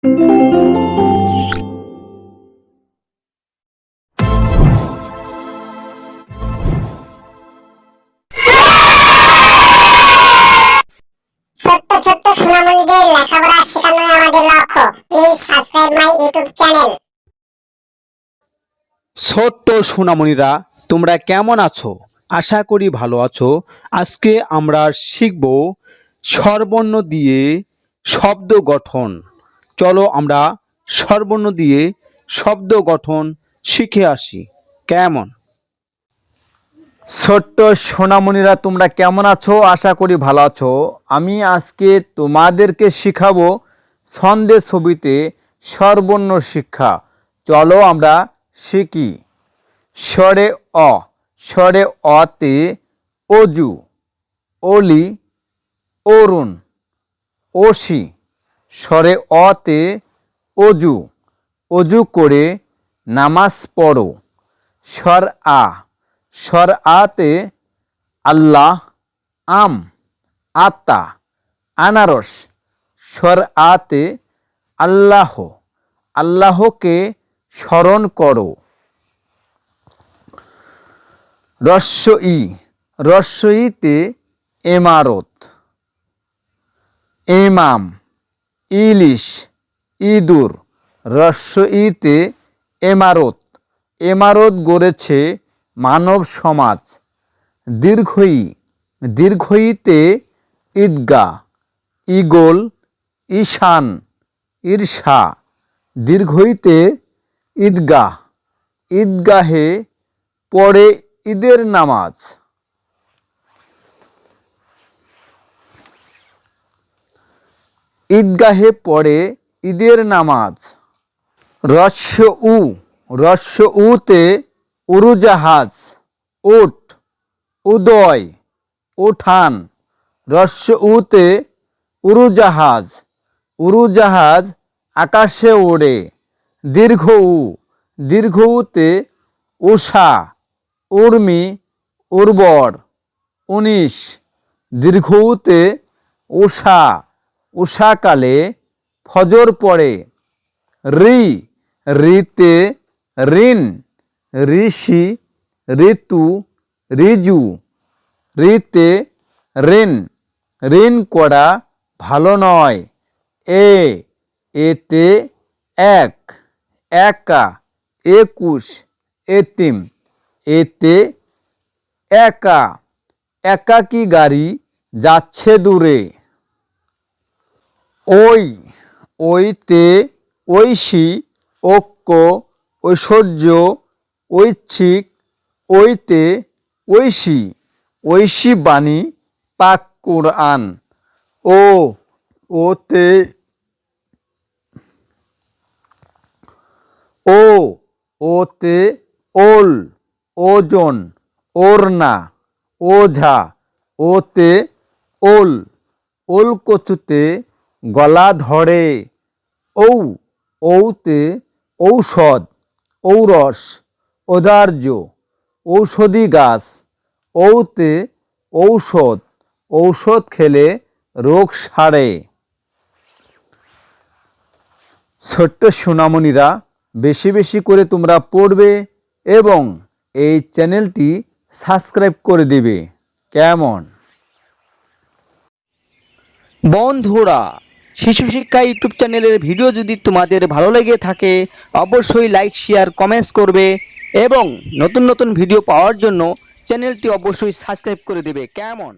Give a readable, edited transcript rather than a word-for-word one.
ছোট্ট সোনামণিদের লেখাপড়া শেখানোই আমাদের লক্ষ্য। Please subscribe my YouTube channel. ছোট্ট সোনামণিরা, তোমরা কেমন আছো? আশা করি ভালো আছো। আজকে আমরা শিখব স্বরবর্ণ দিয়ে শব্দ গঠন। চলো আমরা স্বরবর্ণ দিয়ে শব্দ গঠন শিখে আসি। কেমন? ছোট্ট সোনামণিরা, তোমরা কেমন আছো? আশা করি ভালো আছো। আমি আজকে তোমাদেরকে শিখাবো ছন্দের ছবিতে স্বরবর্ণ শিক্ষা। চলো আমরা শিখি। স্বরে অ, স্বরে অতে অজু, অলি, অরুণ, অসি। স্বরে অতে অজু, অজু করে নামাজ পড়ো। স্বর আ, স্বর আতে আল্লাহ, আম, আতা, আনারস। স্বর আতে আল্লাহ, আল্লাহকে স্মরণ করো। রস্য ই, রস্য ইতে এমারত, ইমাম, ইলিশ, ইঁদুর। রস্য ইতে এমারত, এমারত গড়েছে মানব সমাজ। দীর্ঘই, দীর্ঘইতে ঈদগাহ, ঈগল, ঈশান, ঈর্ষা। দীর্ঘইতে ঈদগাহ, ঈদগাহে পড়ে ঈদের নামাজ। ঈদগাহে পড়ে ঈদের নামাজ। রস্য উ, রস্য উতে উড়োজাহাজ, উট, উদয়, উঠান। রস্য উতে উড়োজাহাজ, উড়োজাহাজ আকাশে ওড়ে। দীর্ঘ উ, দীর্ঘ উতে উষা, উর্মি, উর্বর, 19। দীর্ঘ উতে উষা, উষাকালে ফজর পড়ে। ঋ, ঋতে ঋণ, ঋষি, ঋতু, ঋজু। ঋতে ঋণ, ঋণ করা ভালো নয়। এ, এতে এক, একা, 21, এতিম। এতে একা, একাকী গাড়ি যাচ্ছে দূরে। ওই, ওইতে ঐশী, ঐক্য, ঐশ্বর্য, ঐচ্ছিক। ওইতে ঐশী, ঐশী বাণী, পাক কোরআন। ও, ওতে ও, ওতে ওল, ওজন, ওড়না, ওঝা। ওতে ওল, ওলকচুতে গলা ধরে। ঔ, ঔতে ঔষধ, ঔরস, ঔদার্য, ঔষধি গাছ। ঔতে ঔষধ, ঔষধ খেলে রোগ সারে। ছোট্ট সোনামণিরা, বেশি বেশি করে তোমরা পড়বে এবং এই চ্যানেলটি সাবস্ক্রাইব করে দিবে। কেমন? বন্ধুরা, শিশু শিক্ষা ইউটিউব চ্যানেলের ভিডিও যদি তোমাদের ভালো লেগে থাকে অবশ্যই লাইক, শেয়ার, কমেন্টস করবে এবং নতুন নতুন ভিডিও পাওয়ার জন্য চ্যানেলটি অবশ্যই সাবস্ক্রাইব করে দেবে। কেমন?